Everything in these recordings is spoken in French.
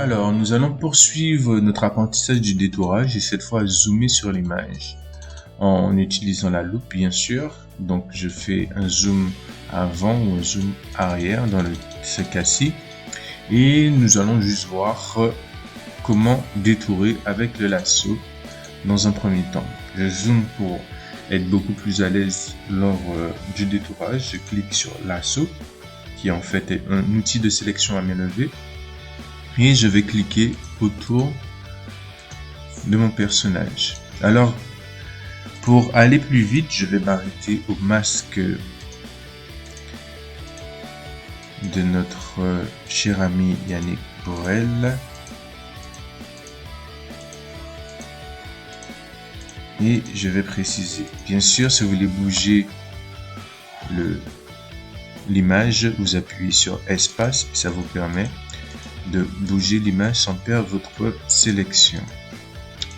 Alors, nous allons poursuivre notre apprentissage du détourage et cette fois zoomer sur l'image en utilisant la loupe, bien sûr. Donc, je fais un zoom avant ou un zoom arrière dans ce cas-ci et nous allons juste voir comment détourer avec le lasso dans un premier temps. Je zoome pour être beaucoup plus à l'aise lors du détourage. Je clique sur lasso qui en fait est un outil de sélection à main levée. Et je vais cliquer autour de mon personnage. Alors, pour aller plus vite, je vais m'arrêter au masque de notre cher ami Yannick Borel. Et je vais préciser. Bien sûr, si vous voulez bouger l'image, vous appuyez sur espace et ça vous permet de bouger l'image sans perdre votre sélection.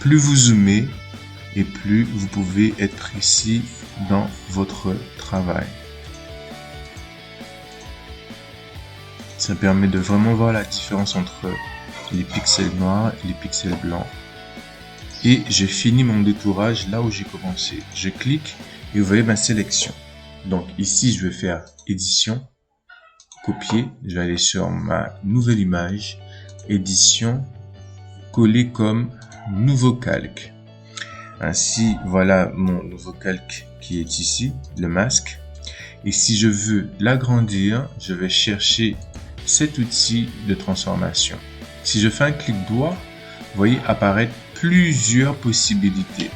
Plus vous zoomez et plus vous pouvez être précis dans votre travail. Ça permet de vraiment voir la différence entre les pixels noirs et les pixels blancs. Et j'ai fini mon détourage là où j'ai commencé. Je clique et vous voyez ma sélection. Donc ici, je vais faire édition, copier, je vais aller sur ma nouvelle image, édition, coller comme nouveau calque. Ainsi, voilà mon nouveau calque qui est ici, le masque. Et si je veux l'agrandir, je vais chercher cet outil de transformation. Si je fais un clic droit, vous voyez apparaître plusieurs possibilités.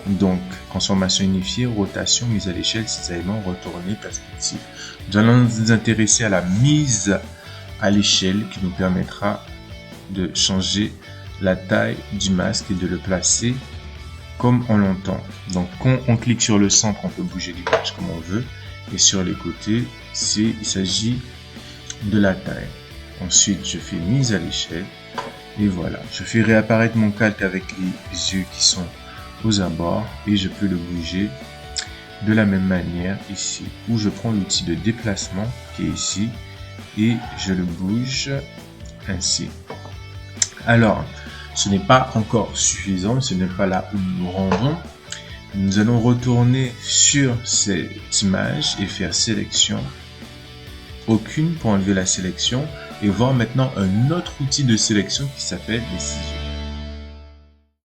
Donc, transformation unifiée, rotation, mise à l'échelle, cisaillement, retourner, perspective. Nous allons nous intéresser à la mise à l'échelle qui nous permettra de changer la taille du masque et de le placer comme on l'entend. Donc, quand on clique sur le centre, on peut bouger l'image comme on veut. Et sur les côtés, il s'agit de la taille. Ensuite, je fais mise à l'échelle. Et voilà, je fais réapparaître mon calque avec les yeux qui sont aux abords et je peux le bouger de la même manière ici où je prends l'outil de déplacement qui est ici et je le bouge ainsi. Alors, ce n'est pas encore suffisant, ce n'est pas là où nous nous rendons. Nous allons retourner sur cette image et faire sélection, aucune pour enlever la sélection et voir maintenant un autre outil de sélection qui s'appelle les ciseaux.